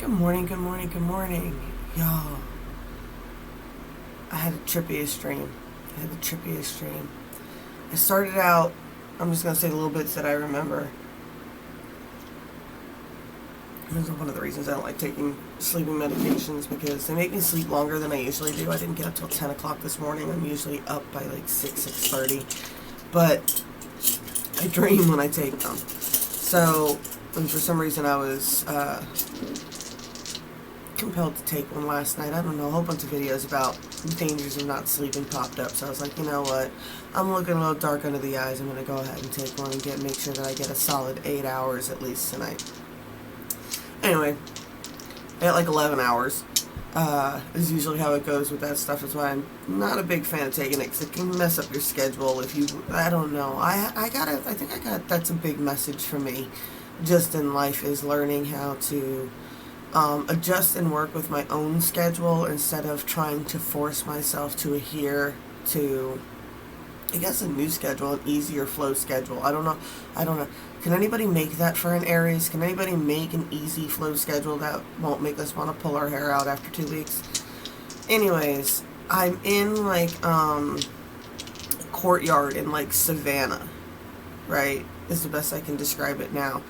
Good morning, good morning, good morning. Y'all, I had the trippiest dream. I started out, I'm just going to say the little bits that I remember. This is one of the reasons I don't like taking sleeping medications because they make me sleep longer than I usually do. I didn't get up till 10 o'clock this morning. I'm usually up by like 6:30. But I dream when I take them. So, and for some reason I was compelled to take one last night. I don't know, a whole bunch of videos about the dangers of not sleeping popped up. So I was like, you know what? I'm looking a little dark under the eyes. I'm going to go ahead and take one and make sure that I get a solid 8 hours at least tonight. Anyway, I got like 11 hours. Is usually how it goes with that stuff. That's why I'm not a big fan of taking it, because it can mess up your schedule if you, I don't know. I think that's a big message for me just in life, is learning how to adjust and work with my own schedule instead of trying to force myself to adhere to, I guess, a new schedule, an easier flow schedule. I don't know. Can anybody make that for an Aries? Can anybody make an easy flow schedule that won't make us want to pull our hair out after 2 weeks? Anyways, I'm in like a courtyard in like Savannah, right? Is the best I can describe it now.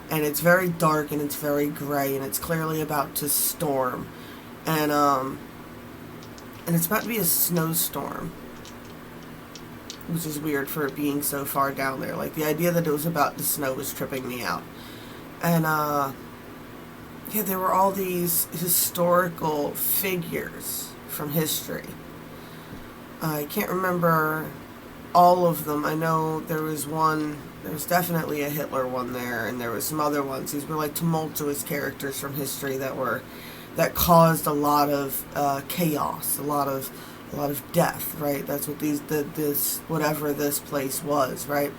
And it's very dark and it's very gray and it's clearly about to storm. And it's about to be a snowstorm, which is weird for it being so far down there. Like, the idea that it was about to snow was tripping me out. And, yeah, there were all these historical figures from history. I can't remember all of them. I know there was definitely a Hitler one there, and there was some other ones. These were like tumultuous characters from history that caused a lot of chaos, a lot of death, right? That's what whatever this place was, right?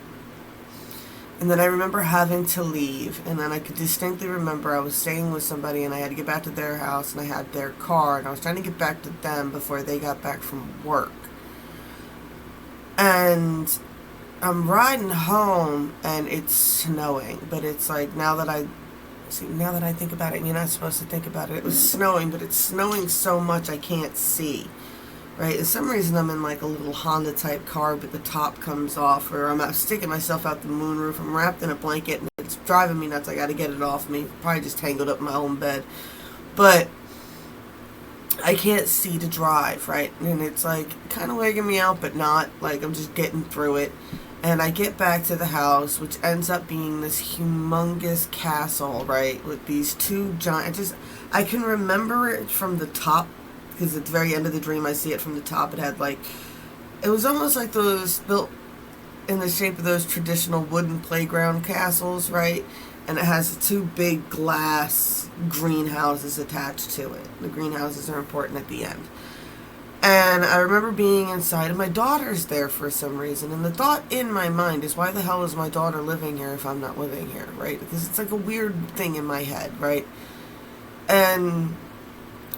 And then I remember having to leave, and then I could distinctly remember I was staying with somebody and I had to get back to their house, and I had their car, and I was trying to get back to them before they got back from work. And I'm riding home and it's snowing, but it's like, now that I think about it, and you're not supposed to think about it, it was snowing, but it's snowing so much I can't see. Right, for some reason I'm in like a little Honda type car, but the top comes off, or I'm sticking myself out the moonroof. I'm wrapped in a blanket and it's driving me nuts. I got to get it off me. Probably just tangled up in my own bed, but I can't see to drive, right? And it's like kind of wigging me out, but not. Like, I'm just getting through it. And I get back to the house, which ends up being this humongous castle, right, with these two giant. I can remember it from the top, because at the very end of the dream I see it from the top. It was almost like those built in the shape of those traditional wooden playground castles, right? And it has two big glass greenhouses attached to it. The greenhouses are important at the end. And I remember being inside, and my daughter's there for some reason. And the thought in my mind is, why the hell is my daughter living here if I'm not living here, right? Because it's like a weird thing in my head, right? And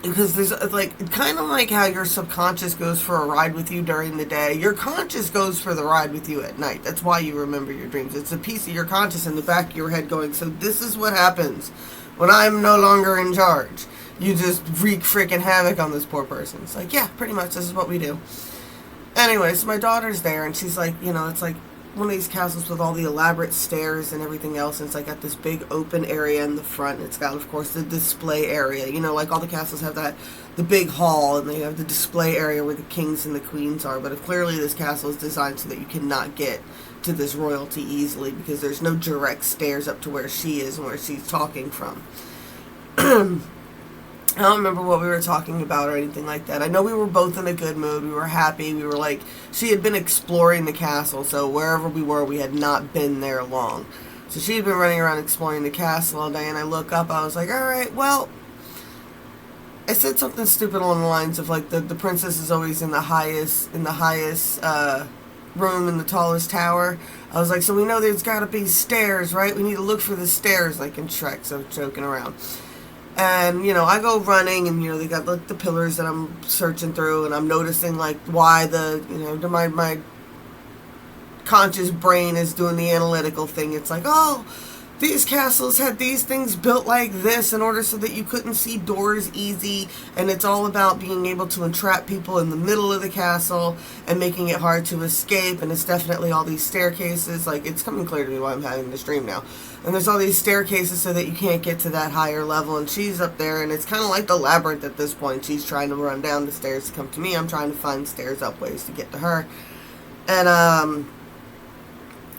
because there's like, kind of like how your subconscious goes for a ride with you during the day, your conscious goes for the ride with you at night. That's why you remember your dreams. It's a piece of your conscious in the back of your head going, so this is what happens when I'm no longer in charge. You just wreak freaking havoc on this poor person. It's like, yeah, pretty much this is what we do. Anyways, my daughter's there, and she's like, it's like one of these castles with all the elaborate stairs and everything else, and it's like got this big open area in the front. It's got, of course, the display area. Like all the castles have the big hall, and they have the display area where the kings and the queens are. But clearly this castle is designed so that you cannot get to this royalty easily, because there's no direct stairs up to where she is and where she's talking from. I don't remember what we were talking about or anything like that. I know we were both in a good mood. We were happy. We were like, she had been exploring the castle, so wherever we were, we had not been there long. So she had been running around exploring the castle all day, and I look up, I was like, all right, well, I said something stupid along the lines of like, the princess is always in the highest room in the tallest tower. I was like, so we know there's got to be stairs, right? We need to look for the stairs, like in Shrek, so joking around. And, I go running, and, they got, like, the pillars that I'm searching through, and I'm noticing, like, why my conscious brain is doing the analytical thing. It's like, oh, these castles had these things built like this in order so that you couldn't see doors easy, and it's all about being able to entrap people in the middle of the castle and making it hard to escape. And it's definitely all these staircases. Like, it's coming clear to me why I'm having this dream now. And there's all these staircases so that you can't get to that higher level, and she's up there, and it's kind of like the labyrinth at this point. She's trying to run down the stairs to come to me. I'm trying to find stairs up ways to get to her. And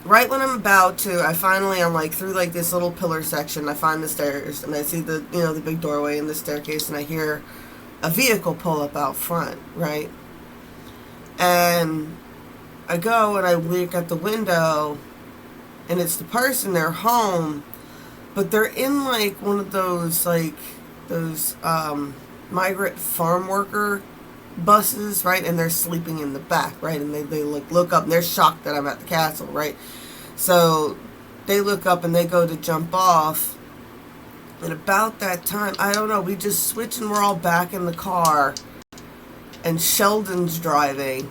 right when I'm about to, I'm like through like this little pillar section. I find the stairs, and I see the the big doorway and the staircase, and I hear a vehicle pull up out front, right? And I go and I look at the window, and it's the person. They're home, but they're in like one of those migrant farm worker buses, right? And they're sleeping in the back, right? And they look up, and they're shocked that I'm at the castle, right? So they look up and they go to jump off, and about that time, I don't know, we just switch and we're all back in the car, and Sheldon's driving,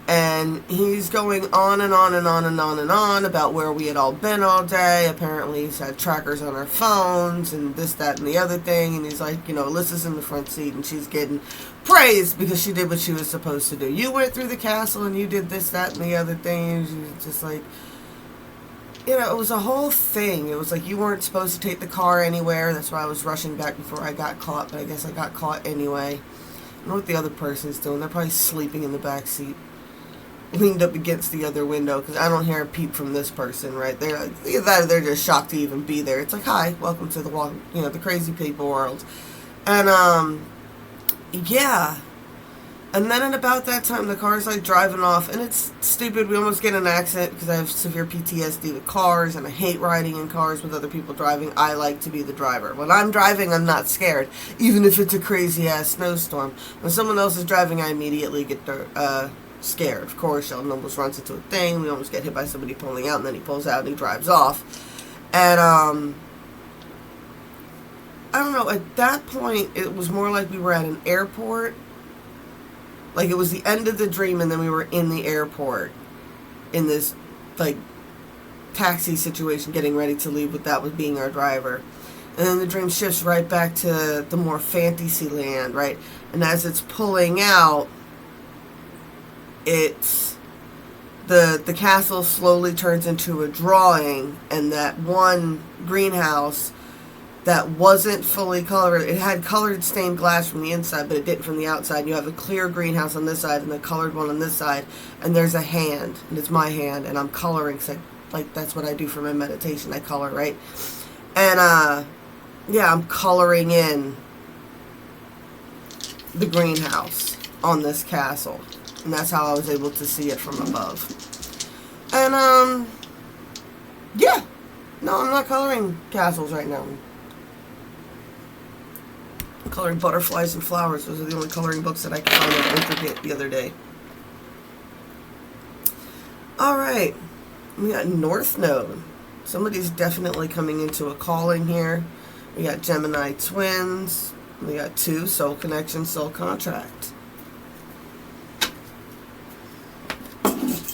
and he's going on and on and on and on and on about where we had all been all day. Apparently he's had trackers on our phones and this, that, and the other thing. And he's like, Alyssa's in the front seat and she's getting praised because she did what she was supposed to do. You went through the castle and you did this, that, and the other thing. And she was just like, it was a whole thing. It was like you weren't supposed to take the car anywhere. That's why I was rushing back before I got caught. But I guess I got caught anyway. I don't know what the other person's doing. They're probably sleeping in the back seat, leaned up against the other window, because I don't hear a peep from this person, right? They're just shocked to even be there. It's like, hi, welcome to the crazy people world. And yeah. And then at about that time, the car's like driving off, and it's stupid. We almost get in an accident because I have severe PTSD with cars, and I hate riding in cars with other people driving. I like to be the driver. When I'm driving, I'm not scared, even if it's a crazy ass snowstorm. When someone else is driving, I immediately get scared. Of course, Sheldon almost runs into a thing. We almost get hit by somebody pulling out, and then he pulls out and he drives off. And I don't know, at that point it was more like we were at an airport. Like, it was the end of the dream, and then we were in the airport in this like taxi situation, getting ready to leave with that was being our driver. And then the dream shifts right back to the more fantasy land, right? And as it's pulling out, it's the castle slowly turns into a drawing, and that one greenhouse that wasn't fully colored, it had colored stained glass from the inside, but it didn't from the outside. You have a clear greenhouse on this side and the colored one on this side, and there's a hand, and it's my hand, and I'm coloring, so like that's what I do for my meditation. I color, right? And yeah, I'm coloring in the greenhouse on this castle. And that's how I was able to see it from above. And, yeah. No, I'm not coloring castles right now. I'm coloring butterflies and flowers. Those are the only coloring books that I could find on Intricate the other day. Alright. We got North Node. Somebody's definitely coming into a calling here. We got Gemini twins. We got 2, soul connection, soul contract.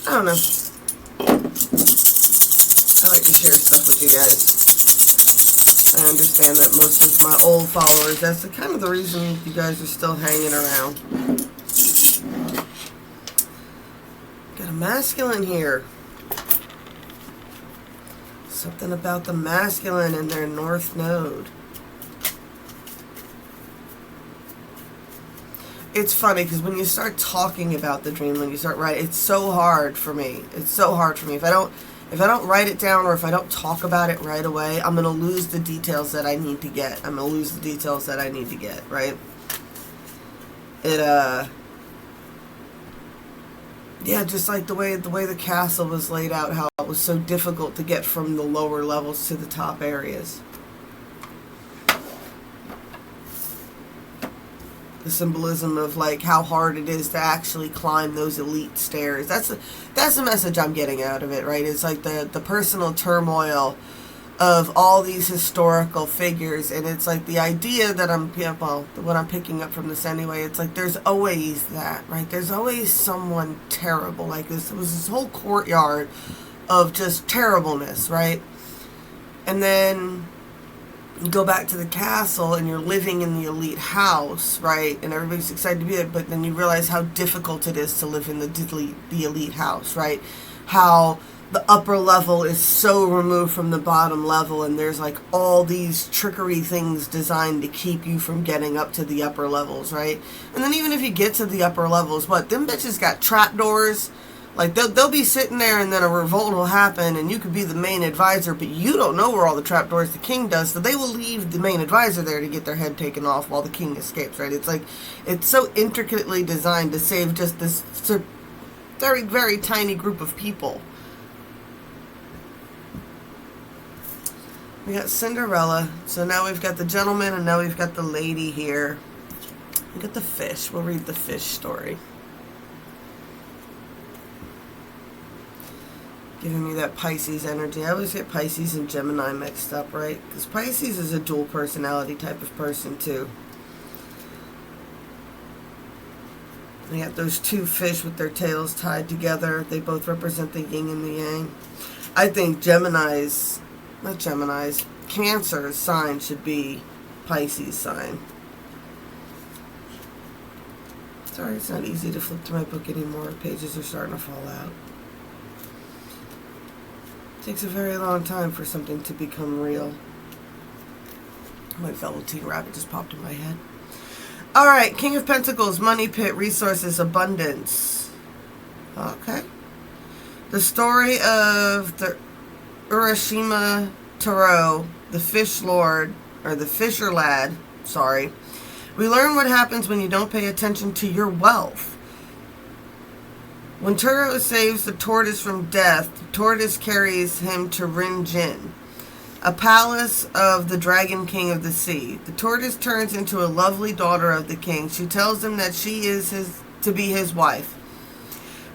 I don't know. I like to share stuff with you guys. I understand that most of my old followers, that's kind of the reason you guys are still hanging around. Got a masculine here. Something about the masculine in their North Node. It's funny because when you start talking about the dream, when you start writing, it's so hard for me. It's so hard for me. If I don't write it down, or if I don't talk about it right away, I'm gonna lose the details that I need to get. I'm gonna lose the details that I need to get. Right? Yeah, just like the way the castle was laid out, how it was so difficult to get from the lower levels to the top areas. The symbolism of like how hard it is to actually climb those elite stairs. That's the message I'm getting out of it, right? It's like the personal turmoil of all these historical figures, and it's like the idea that what I'm picking up from this anyway, it's like there's always that, right? There's always someone terrible. Like this was this whole courtyard of just terribleness, right? And then you go back to the castle and you're living in the elite house, right? And everybody's excited to be there, but then you realize how difficult it is to live in the elite house, right? How the upper level is so removed from the bottom level, and there's like all these trickery things designed to keep you from getting up to the upper levels, right? And then even if you get to the upper levels, what? Them bitches got trapdoors. Like, they'll be sitting there, and then a revolt will happen, and you could be the main advisor, but you don't know where all the trapdoors the king does, so they will leave the main advisor there to get their head taken off while the king escapes, right? It's like, it's so intricately designed to save just this very, very tiny group of people. We got Cinderella, so now we've got the gentleman, and now we've got the lady here. We got the fish. We'll read the fish story. Giving me that Pisces energy. I always get Pisces and Gemini mixed up, right? Because Pisces is a dual personality type of person, too. We got those two fish with their tails tied together. They both represent the yin and the yang. I think Cancer's sign should be Pisces' sign. Sorry, it's not easy to flip to my book anymore. Pages are starting to fall out. It takes a very long time for something to become real. My Velveteen Rabbit just popped in my head. Alright, King of Pentacles, money pit, resources, abundance. Okay. The story of the Urashima Taro, the fish lord, or the fisher lad, sorry. We learn what happens when you don't pay attention to your wealth. When Turo saves the tortoise from death, the tortoise carries him to Rin Jin, a palace of the Dragon King of the Sea. The tortoise turns into a lovely daughter of the king. She tells him that she is to be his wife.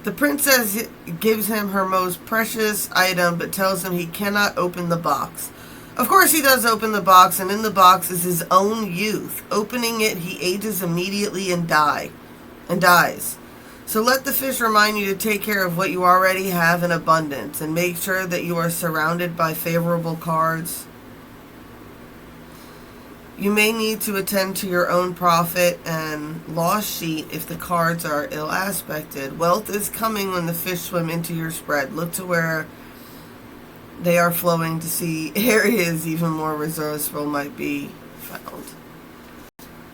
The princess gives him her most precious item, but tells him he cannot open the box. Of course he does open the box, and in the box is his own youth. Opening it, he ages immediately and dies. So let the fish remind you to take care of what you already have in abundance, and make sure that you are surrounded by favorable cards. You may need to attend to your own profit and loss sheet if the cards are ill aspected. Wealth is coming when the fish swim into your spread. Look to where they are flowing to see areas even more resourceful might be found.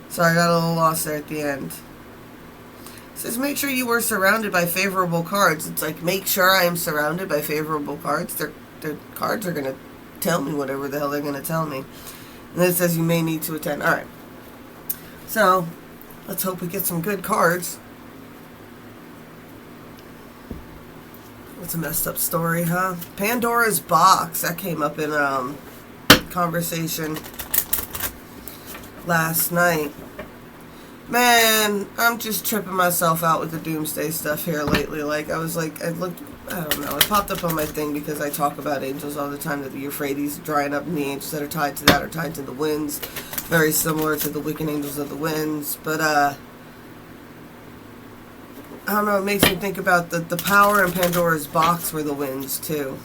So I got a little lost there at the end. It says make sure you are surrounded by favorable cards. It's like, make sure I am surrounded by favorable cards. Their cards are going to tell me whatever the hell they're going to tell me. And then it says you may need to attend. Alright. So, let's hope we get some good cards. It's a messed up story, huh? Pandora's Box. That came up in conversation last night. Man, I'm just tripping myself out with the doomsday stuff here lately. Like, I don't know, it popped up on my thing because I talk about angels all the time, that the Euphrates drying up, and the angels that are tied to that are tied to the winds. Very similar to the wicked angels of the winds. But, I don't know, it makes me think about the power in Pandora's box were the winds, too.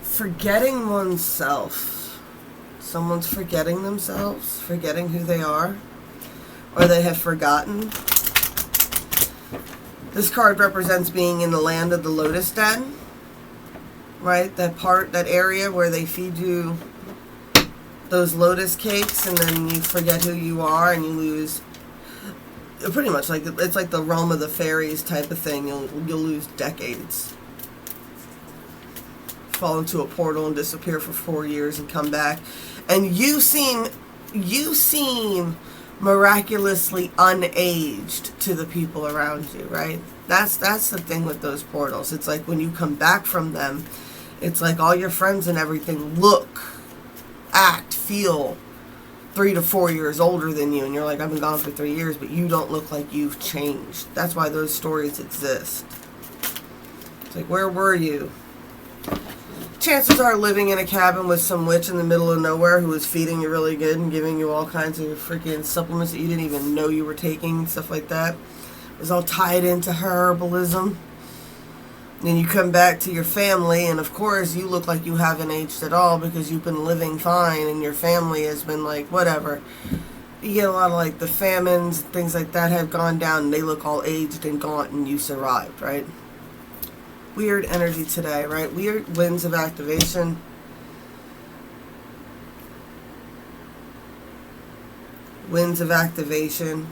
Forgetting oneself. Someone's forgetting themselves, forgetting who they are, or they have forgotten. This card represents being in the land of the lotus den, right? That area where they feed you those lotus cakes, and then you forget who you are, and you lose. Pretty much like it's like the realm of the fairies type of thing. You'll lose decades. Fall into a portal and disappear for 4 years and come back, and you seem miraculously unaged to the people around you, right? That's the thing with those portals. It's like when you come back from them, it's like all your friends and everything look, act, feel 3 to 4 years older than you, and you're like, I've been gone for 3 years, but you don't look like you've changed. That's why those stories exist. It's like, where were you? Chances are living in a cabin with some witch in the middle of nowhere who was feeding you really good and giving you all kinds of freaking supplements that you didn't even know you were taking, stuff like that. is all tied into herbalism. Then you come back to your family, and of course you look like you haven't aged at all because you've been living fine and your family has been like whatever. You get a lot of like the famines, things like that have gone down and they look all aged and gaunt and you survived, right? Weird energy today, right? Weird winds of activation. Winds of activation.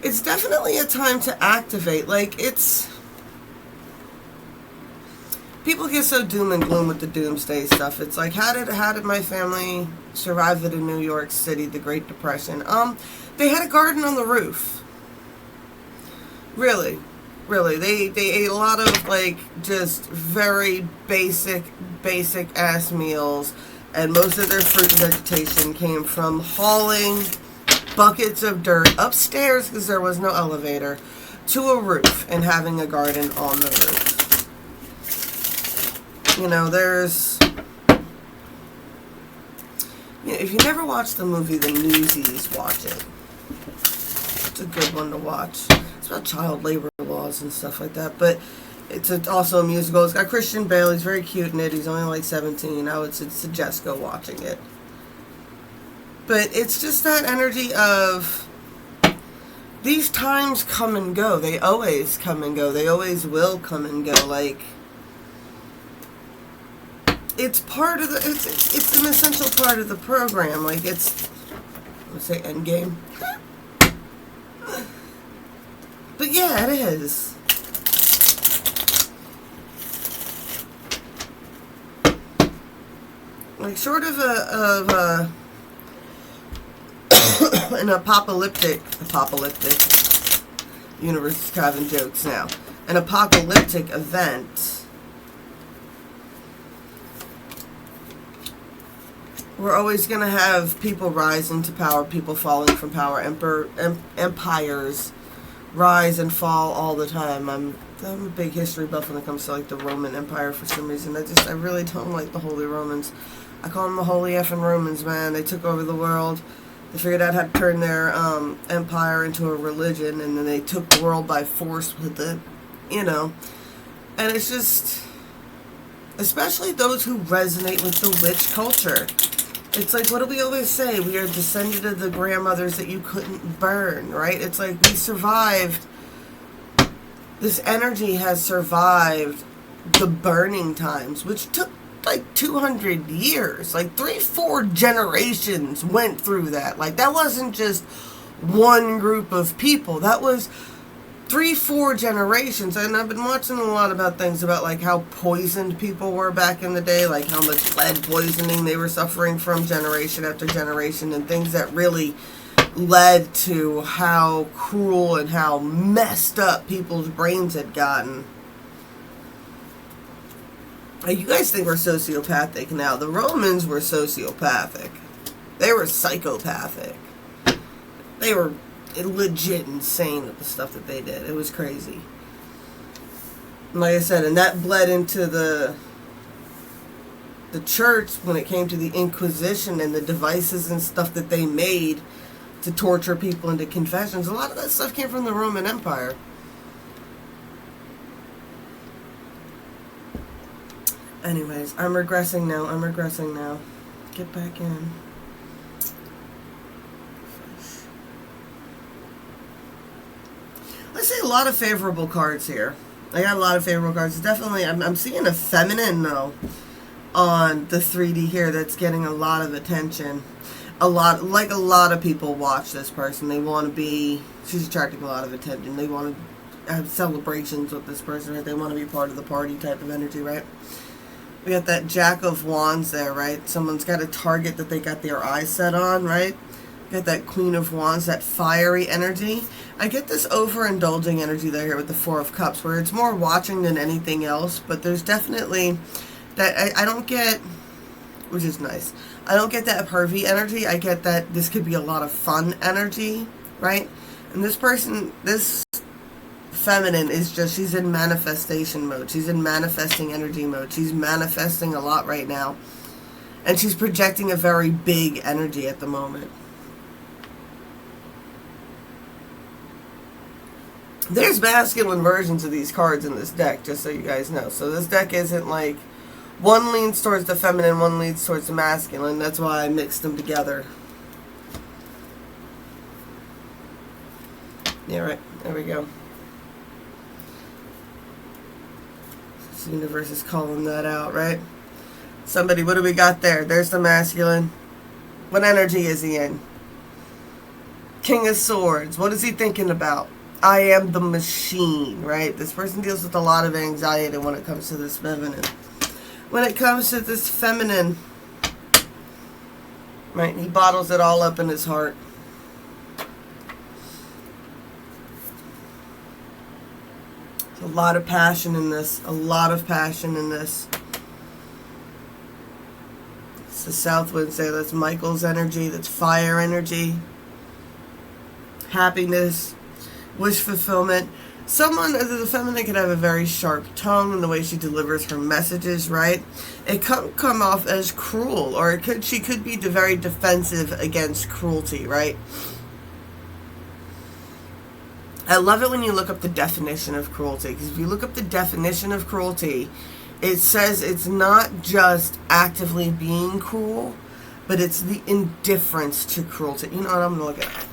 It's definitely a time to activate. Like it's... People get so doom and gloom with the doomsday stuff. It's like, how did my family survive in New York City, the Great Depression? They had a garden on the roof. Really. They ate a lot of, like, just very basic ass meals. And most of their fruit and vegetation came from hauling buckets of dirt upstairs, because there was no elevator, to a roof and having a garden on the roof. You know, there's... You know, if you never watched the movie The Newsies, watch it. It's a good one to watch. It's about child labor laws and stuff like that, but it's also a musical. It's got Christian Bale. He's very cute in it. He's only like 17. I would suggest go watching it. But it's just that energy of... These times come and go. They always come and go. They always will come and go. Like... It's part of the... It's an essential part of the program. Like, it's... Let's say Endgame. But yeah, it is. Like, short of an apocalyptic universe is having jokes now. An apocalyptic event. We're always going to have people rise into power, people falling from power, empires rise and fall all the time. I'm a big history buff when it comes to like the Roman Empire for some reason. I really don't like the Holy Romans. I call them the Holy effing Romans, man. They took over the world. They figured out how to turn their empire into a religion, and then they took the world by force with it, you know. And it's just, especially those who resonate with the witch culture. It's like, what do we always say? We are descended of the grandmothers that you couldn't burn, right? It's like we survived. This energy has survived the burning times, which took like 200 years. Like 3-4 generations went through that. Like that wasn't just one group of people. That was 3-4 generations. And I've been watching a lot about things about like how poisoned people were back in the day, like how much lead poisoning they were suffering from generation after generation, and things that really led to how cruel and how messed up people's brains had gotten. You guys think we're sociopathic now. The Romans were sociopathic. They were psychopathic. They were legit insane with the stuff that they did. It was crazy. And like I said, and that bled into the church when it came to the Inquisition and the devices and stuff that they made to torture people into confessions. A lot of that stuff came from the Roman Empire. Anyways, I'm regressing now. Get back in. I see a lot of favorable cards here. I got a lot of favorable cards. Definitely, I'm seeing a feminine, though, on the 3D here that's getting a lot of attention. A lot of people watch this person. They want to be... She's attracting a lot of attention. They want to have celebrations with this person, right? They want to be part of the party type of energy, right? We got that Jack of Wands there, right? Someone's got a target that they got their eyes set on, right? Got that Queen of Wands, that fiery energy. I get this overindulging energy there here with the Four of Cups, where it's more watching than anything else, but there's definitely that I don't get, which is nice. I don't get that pervy energy. I get that this could be a lot of fun energy, right? And this person, this feminine is just, she's in manifestation mode. She's in manifesting energy mode. She's manifesting a lot right now. And she's projecting a very big energy at the moment. There's masculine versions of these cards in this deck, just so you guys know. So this deck isn't like one leans towards the feminine, one leans towards the masculine. That's why I mixed them together. Yeah, right. There we go. This universe is calling that out, right? Somebody, what do we got there? There's the masculine. What energy is he in? King of Swords. What is he thinking about? I am the machine, right? This person deals with a lot of anxiety when it comes to this feminine. When it comes to this feminine, right, he bottles it all up in his heart. There's a lot of passion in this. A lot of passion in this. It's the South Wind say that's Michael's energy. That's fire energy. Happiness. Wish fulfillment. Someone, the feminine, could have a very sharp tongue in the way she delivers her messages, right? It could come off as cruel, or she could be very defensive against cruelty, right? I love it when you look up the definition of cruelty, because if you look up the definition of cruelty, it says it's not just actively being cruel, but it's the indifference to cruelty. You know what, I'm going to look at it.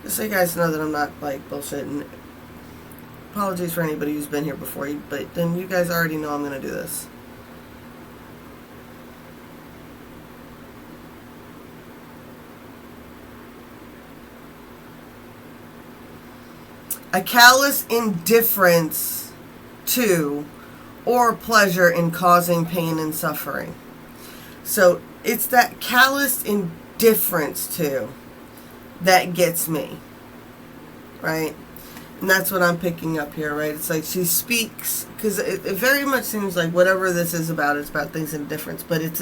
Just so you guys know that I'm not, like, bullshitting. Apologies for anybody who's been here before, but then you guys already know I'm going to do this. A callous indifference to or pleasure in causing pain and suffering. So it's that callous indifference to that gets me, right? And that's what I'm picking up here, right? It's like she speaks, because it very much seems like whatever this is about, it's about things indifference, but it's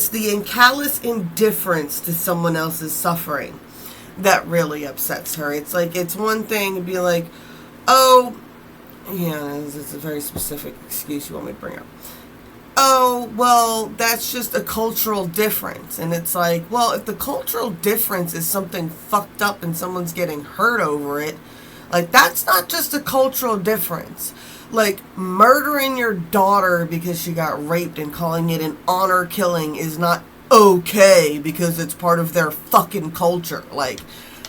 the callous indifference to someone else's suffering that really upsets her. It's like, it's one thing to be like, oh, yeah, it's a very specific excuse you want me to bring up. Oh, well, that's just a cultural difference. And it's like, well, if the cultural difference is something fucked up and someone's getting hurt over it, like, that's not just a cultural difference. Like, murdering your daughter because she got raped and calling it an honor killing is not okay because it's part of their fucking culture. Like,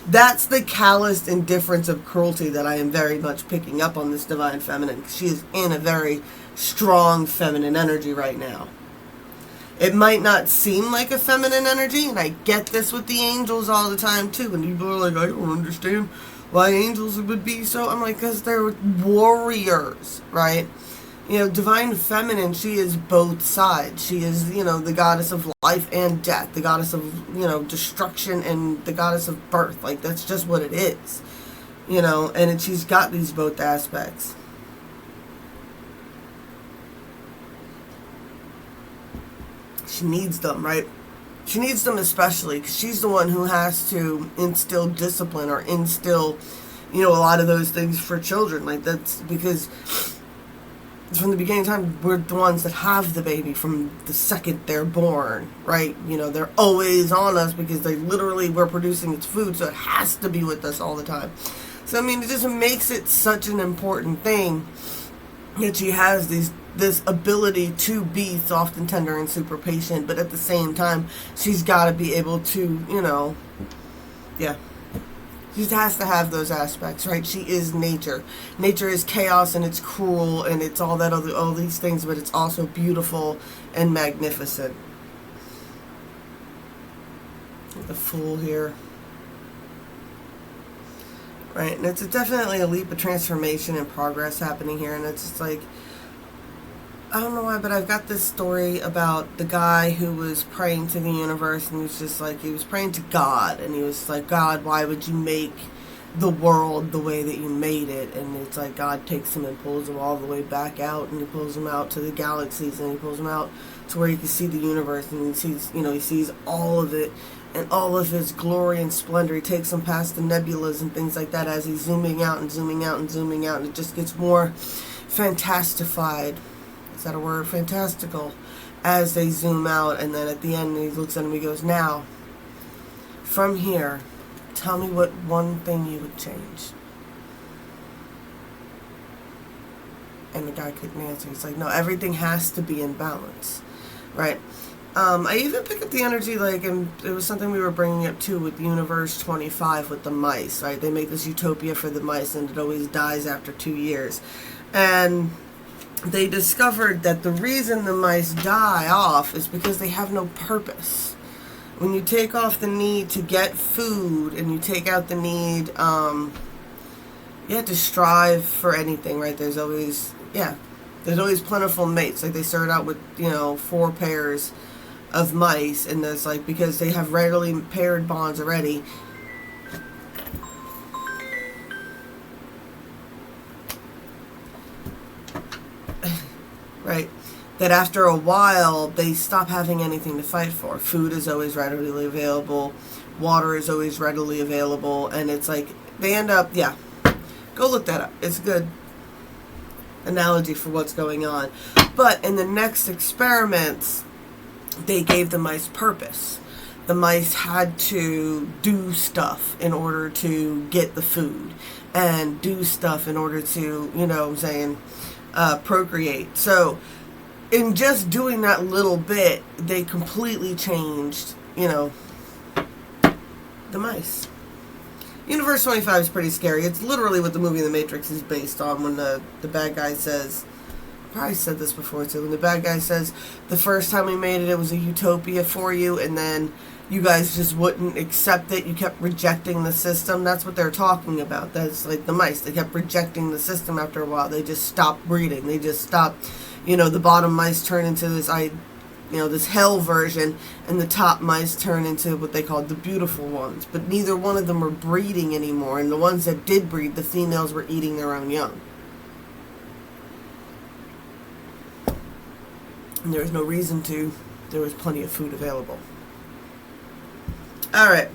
that's the callous indifference of cruelty that I am very much picking up on this divine feminine. She is in a very strong feminine energy right now. It might not seem like a feminine energy, and I get this with the angels all the time too, and people are like, I don't understand why angels would be so. I'm like, because they're warriors, right? You know, divine feminine, she is both sides. She is, you know, the goddess of life and death, the goddess of, you know, destruction, and the goddess of birth. Like, that's just what it is, you know, and she's got these both aspects. She needs them, right? She needs them especially because she's the one who has to instill discipline or instill, you know, a lot of those things for children. Like, that's because from the beginning of time, we're the ones that have the baby from the second they're born, right? You know, they're always on us because we're producing its food, so it has to be with us all the time. So, I mean, it just makes it such an important thing that she has this ability to be soft and tender and super patient, but at the same time, she's got to be able to, you know, yeah. She has to have those aspects, right? She is nature. Nature is chaos and it's cruel and it's all these things, but it's also beautiful and magnificent. The Fool here. Right, and it's definitely a leap of transformation and progress happening here, and it's just like, I don't know why, but I've got this story about the guy who was praying to the universe, and he was just like, he was praying to God, and he was like, God, why would you make the world the way that you made it? And it's like God takes him and pulls him all the way back out, and he pulls him out to the galaxies, and he pulls him out to where he can see the universe, and he sees, you know, he sees all of it, and all of his glory and splendor. He takes him past the nebulas and things like that as he's zooming out and zooming out and zooming out, and it just gets more fantastified. Is that a word? Fantastical. As they zoom out, and then at the end he looks at him and he goes, now, from here, tell me what one thing you would change. And the guy couldn't answer. He's like, no, everything has to be in balance, right? I even pick up the energy, like, and it was something we were bringing up too with Universe 25 with the mice, right? They make this utopia for the mice, and it always dies after 2 years. And they discovered that the reason the mice die off is because they have no purpose. When you take off the need to get food and you take out the need, you have to strive for anything, right? There's always plentiful mates. Like, they start out with, 4 pairs of mice, and there's like, because they have readily paired bonds already. Right? That after a while, they stop having anything to fight for. Food is always readily available. Water is always readily available. And it's like, they end up, go look that up. It's a good analogy for what's going on. But in the next experiments, they gave the mice purpose. The mice had to do stuff in order to get the food, and do stuff in order to, procreate. So in just doing that little bit, they completely changed, the mice. Universe 25 is pretty scary. It's literally what the movie The Matrix is based on, when the bad guy says, I probably said this before too, when the bad guy says, the first time we made it, it was a utopia for you, and then you guys just wouldn't accept it. You kept rejecting the system. That's what they're talking about. That's like the mice. They kept rejecting the system after a while. They just stopped breeding. They just stopped, the bottom mice turn into this, this hell version, and the top mice turn into what they called the beautiful ones. But neither one of them were breeding anymore, and the ones that did breed, the females were eating their own young. And there was no reason to. There was plenty of food available. Alright.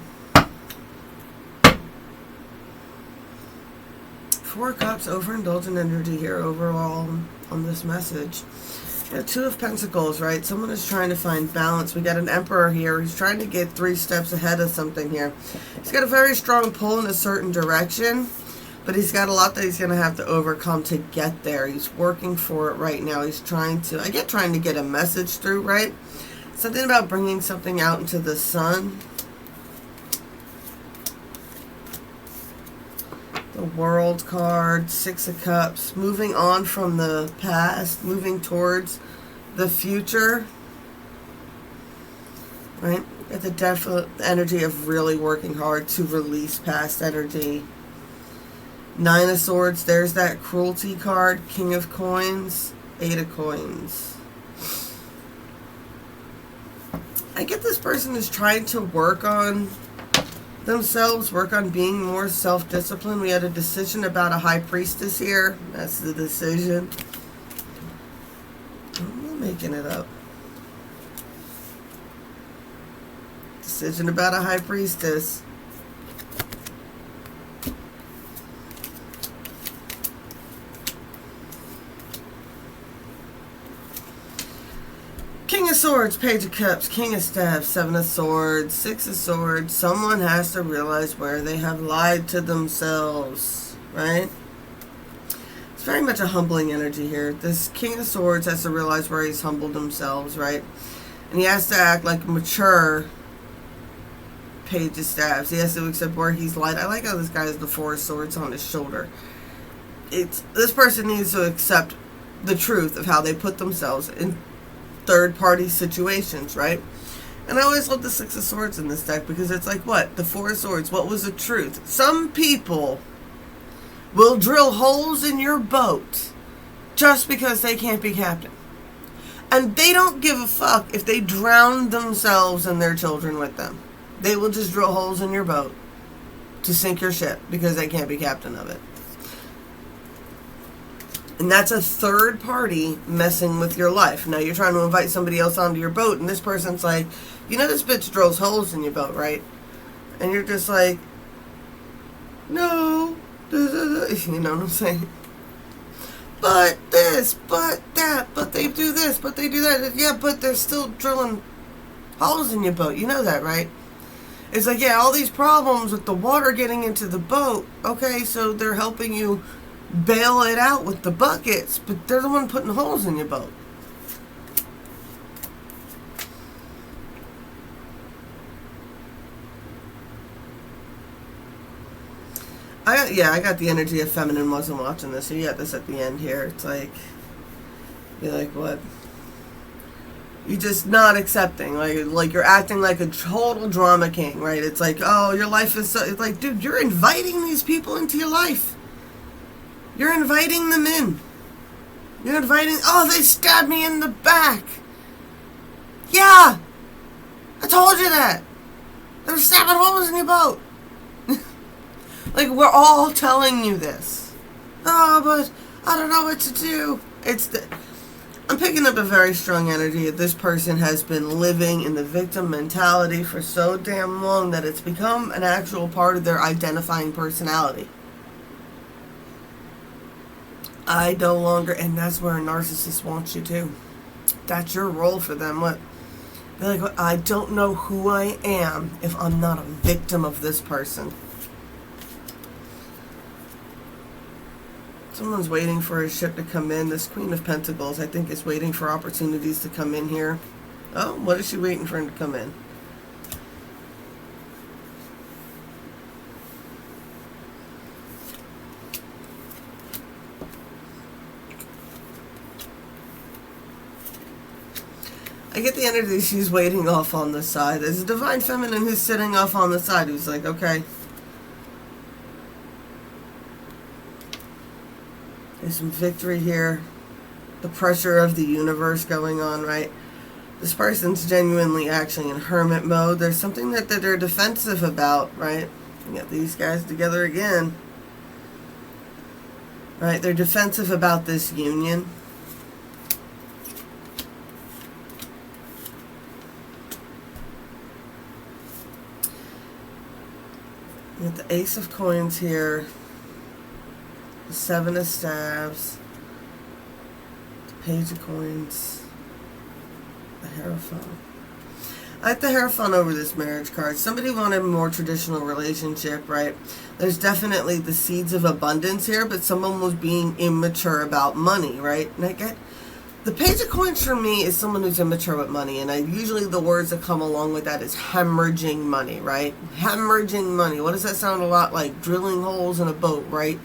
4 cups, overindulgent energy here overall on this message. Yeah, 2 of Pentacles, right? Someone is trying to find balance. We got an Emperor here. He's trying to get 3 steps ahead of something here. He's got a very strong pull in a certain direction, but he's got a lot that he's going to have to overcome to get there. He's working for it right now. He's trying to get a message through, right? Something about bringing something out into the sun. The World card, 6 of Cups, moving on from the past, moving towards the future, right? At the definite energy of really working hard to release past energy. 9 of Swords, there's that cruelty card, King of Coins, 8 of Coins. I get this person is trying to work on themselves, work on being more self-disciplined. We had a decision about a High Priestess here. That's the decision. I'm making it up. Decision about a High Priestess. King of Swords, Page of Cups, King of Staffs, 7 of Swords, 6 of Swords. Someone has to realize where they have lied to themselves, right? It's very much a humbling energy here. This King of Swords has to realize where he's humbled himself, right? And he has to act like a mature Page of Staffs. He has to accept where he's lied. I like how this guy has the 4 of Swords on his shoulder. This person needs to accept the truth of how they put themselves in third-party situations, right? And I always love the 6 of Swords in this deck, because it's like, what? The 4 of Swords, what was the truth? Some people will drill holes in your boat just because they can't be captain. And they don't give a fuck if they drown themselves and their children with them. They will just drill holes in your boat to sink your ship because they can't be captain of it. And that's a third party messing with your life. Now you're trying to invite somebody else onto your boat, and this person's like, this bitch drills holes in your boat, right? And you're just like, no. You know what I'm saying? But this, but that, but they do this, but they do that. Yeah, but they're still drilling holes in your boat. You know that, right? It's like, yeah, all these problems with the water getting into the boat. Okay, so they're helping you bail it out with the buckets, but they're the one putting holes in your boat. I got the energy of feminine wasn't watching this. So you got this at the end here. It's like, you're like, what? You're just not accepting. Like you're acting like a total drama king, right? It's like, oh, your life is so... It's like, dude, you're inviting these people into your life. You're inviting them in. You're inviting... Oh, they stabbed me in the back. Yeah! I told you that. They're stabbing holes in your boat. Like, we're all telling you this. Oh, but I don't know what to do. I'm picking up a very strong energy that this person has been living in the victim mentality for so damn long that it's become an actual part of their identifying personality. I no longer, and that's where a narcissist wants you to. That's your role for them. What? They're like, I don't know who I am if I'm not a victim of this person. Someone's waiting for a ship to come in. This Queen of Pentacles, I think, is waiting for opportunities to come in here. Oh, what is she waiting for him to come in? I get the energy she's waiting off on the side. There's a divine feminine who's sitting off on the side who's like, okay. There's some victory here. The pressure of the universe going on, right? This person's genuinely actually in hermit mode. There's something that they're defensive about, right? You got these guys together again. Right? They're defensive about this union. You got the Ace of Coins here. The Seven of Staves, the Page of Coins, the Hierophant. I like the Hierophant over this marriage card. Somebody wanted a more traditional relationship, right? There's definitely the seeds of abundance here, but someone was being immature about money, right? And I get the Page of Coins for me is someone who's immature with money, and usually the words that come along with that is hemorrhaging money, right? Hemorrhaging money. What does that sound a lot like? Drilling holes in a boat, right?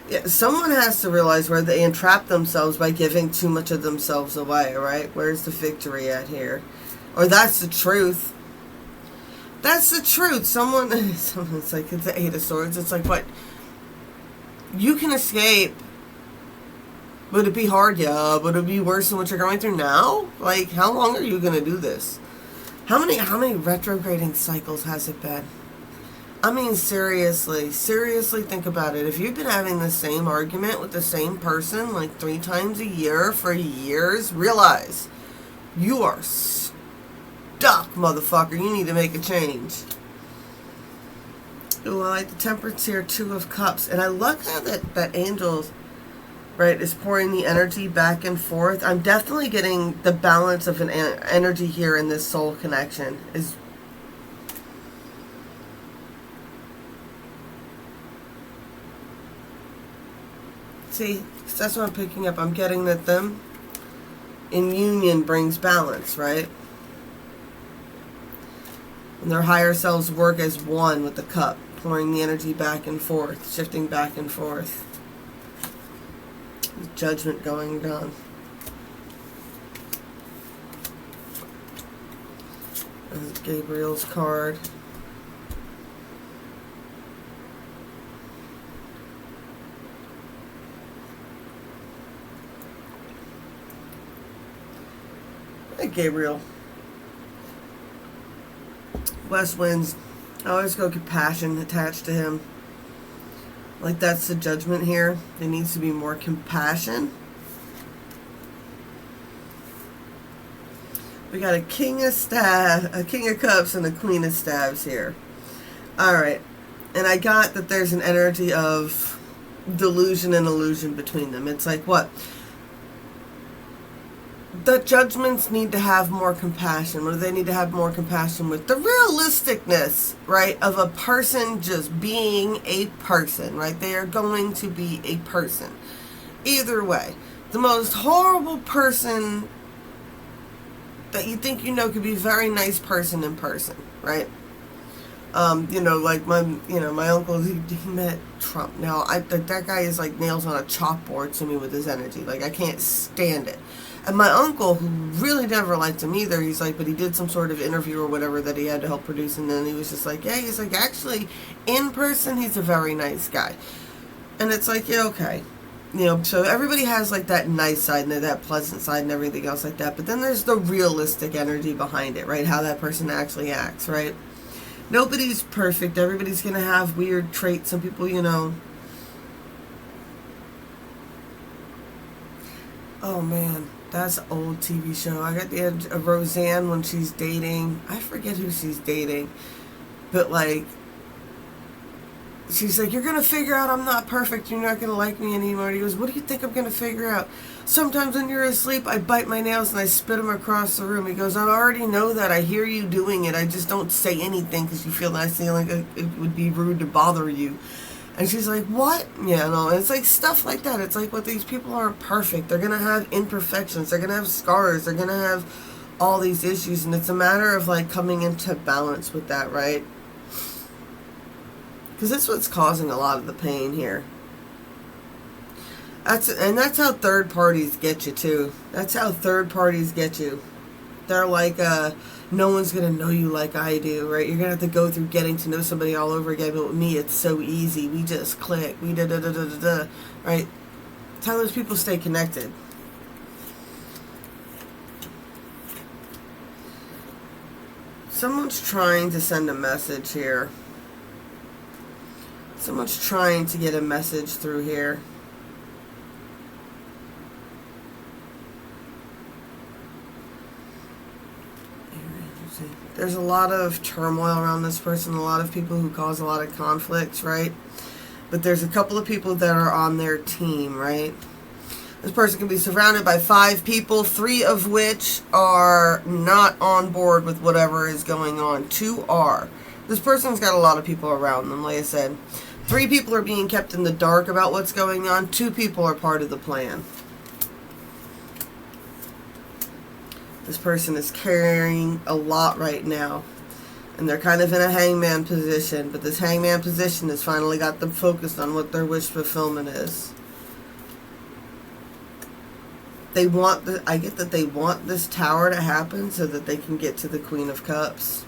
Yeah, someone has to realize where they entrap themselves by giving too much of themselves away, right? Where's the victory at here? Or that's the truth. That's the truth. Someone's like, it's the Eight of Swords. It's like, what? You can escape. Would it be hard? Yeah. Would it be worse than what you're going through now? Like, how long are you going to do this? How many retrograding cycles has it been? I mean, seriously think about it. If you've been having the same argument with the same person like 3 times a year for years, realize you are stuck, motherfucker. You need to make a change. Ooh, I like the Temperance here, 2 of Cups. And I love how that angel, right, is pouring the energy back and forth. I'm definitely getting the balance of an energy here in this soul connection. See, that's what I'm picking up. I'm getting that them in union brings balance, right? And their higher selves work as one with the cup, pouring the energy back and forth, shifting back and forth. Judgment going down. This is Gabriel's card. Hey, Gabriel. West Winds. I always go compassion attached to him. Like, that's the judgment here. There needs to be more compassion. We got a King of Cups and a Queen of Staves here. Alright. And I got that there's an energy of delusion and illusion between them. It's like, what? the judgments need to have more compassion. What do they need to have more compassion with? The realisticness, right, of a person just being a person, right? They are going to be a person. Either way, the most horrible person that you think you know could be a very nice person in person, right? Like my uncle, he met Trump. Now, that guy is like nails on a chalkboard to me with his energy. Like, I can't stand it. And my uncle, who really never liked him either, he's like, but he did some sort of interview or whatever that he had to help produce, and then he was just like, yeah, he's like, actually, in person, he's a very nice guy. And it's like, yeah, okay. So everybody has like that nice side and that pleasant side and everything else like that. But then there's the realistic energy behind it, right? How that person actually acts, right? Nobody's perfect. Everybody's going to have weird traits. Some people, Oh, man. That's an old TV show. I got the Roseanne when she's dating. I forget who she's dating. But, like, she's like, you're going to figure out I'm not perfect. You're not going to like me anymore. And he goes, what do you think I'm going to figure out? Sometimes when you're asleep, I bite my nails and I spit them across the room. He goes, I already know that. I hear you doing it. I just don't say anything because you feel like it would be rude to bother you. And she's like, what? Yeah, no, it's like stuff like that. It's like, what, these people aren't perfect. They're going to have imperfections. They're going to have scars. They're going to have all these issues. And it's a matter of like coming into balance with that, right? Because that's what's causing a lot of the pain here. That's how third parties get you too. That's how third parties get you. They're like, no one's gonna know you like I do, right? You're gonna have to go through getting to know somebody all over again. But with me, it's so easy. We just click. We da da da da da da. Right? That's how those people stay connected. Someone's trying to send a message here. Someone's trying to get a message through here. There's a lot of turmoil around this person, a lot of people who cause a lot of conflicts, right? But there's a couple of people that are on their team, right? This person can be surrounded by 5 people, 3 of which are not on board with whatever is going on. 2 are. This person's got a lot of people around them, like I said. 3 people are being kept in the dark about what's going on. 2 people are part of the plan. This person is carrying a lot right now. And they're kind of in a hangman position. But this hangman position has finally got them focused on what their wish fulfillment is. I get that they want this tower to happen so that they can get to the Queen of Cups.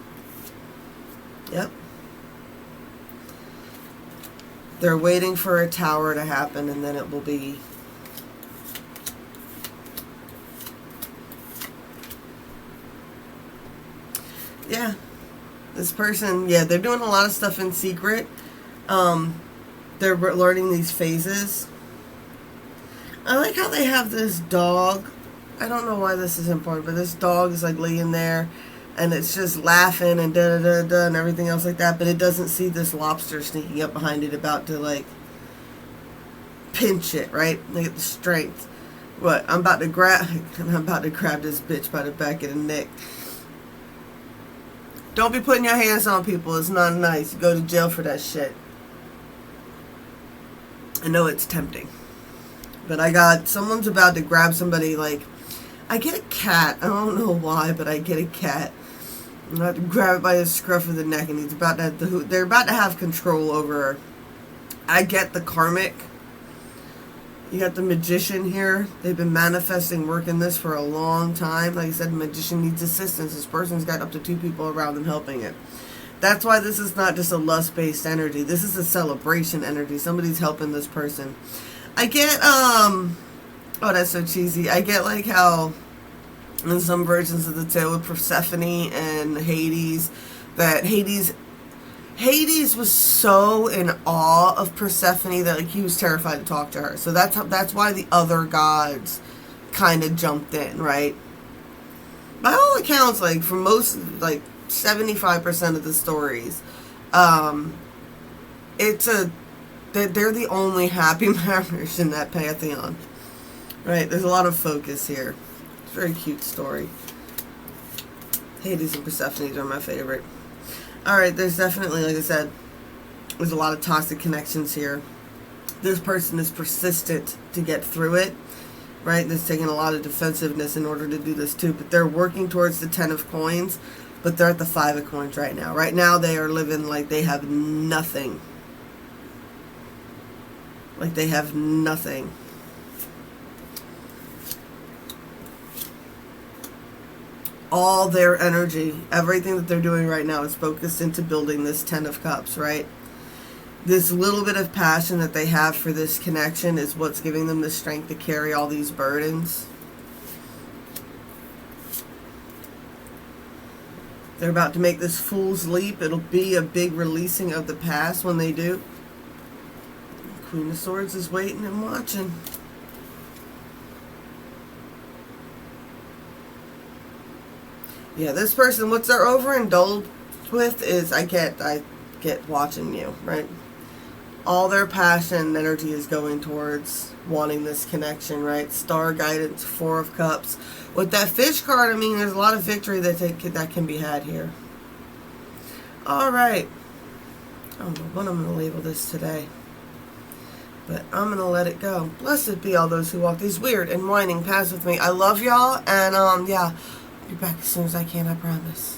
Yep. They're waiting for a tower to happen and then it will be... Yeah, this person, they're doing a lot of stuff in secret. They're learning these phases. I like how they have this dog. I don't know why this is important, but this dog is like laying there and it's just laughing and da da da da and everything else like that, but it doesn't see this lobster sneaking up behind it about to like pinch it, right? They get the strength. What? I'm about to grab this bitch by the back of the neck. Don't be putting your hands on people. It's not nice. You go to jail for that shit. I know it's tempting. But someone's about to grab somebody like, I get a cat. I don't know why, but I get a cat. I'm about to grab it by the scruff of the neck and they're about to have control over her. I get the karmic. You got the magician here. They've been manifesting, working this for a long time. Like I said, the magician needs assistance. This person's got up to 2 people around them helping it. That's why this is not just a lust-based energy. This is a celebration energy. Somebody's helping this person. I get, oh, that's so cheesy. I get like how in some versions of the tale with Persephone and Hades, that Hades was so in awe of Persephone that like he was terrified to talk to her. So that's why the other gods kind of jumped in, right? By all accounts, like for most, like 75% of the stories, they're the only happy mariners in that pantheon, right? There's a lot of focus here. Very cute story. Hades and Persephone are my favorite. Alright, there's definitely, like I said, there's a lot of toxic connections here. This person is persistent to get through it, right? There's taking a lot of defensiveness in order to do this too, but they're working towards the 10 of coins, but they're at the 5 of coins right now. Right now they are living like they have nothing. Like they have nothing. All their energy, everything that they're doing right now is focused into building this 10 of Cups, right? This little bit of passion that they have for this connection is what's giving them the strength to carry all these burdens. They're about to make this fool's leap. It'll be a big releasing of the past when they do. Queen of Swords is waiting and watching. Yeah, this person, what they're overindulged with is, I get watching you, right? All their passion and energy is going towards wanting this connection, right? Star guidance, 4 of Cups. With that fish card, I mean, there's a lot of victory that can be had here. All right. I don't know what I'm going to label this today, but I'm going to let it go. Blessed be all those who walk these weird and winding paths with me. I love y'all, and yeah, I'll be back as soon as I can, I promise.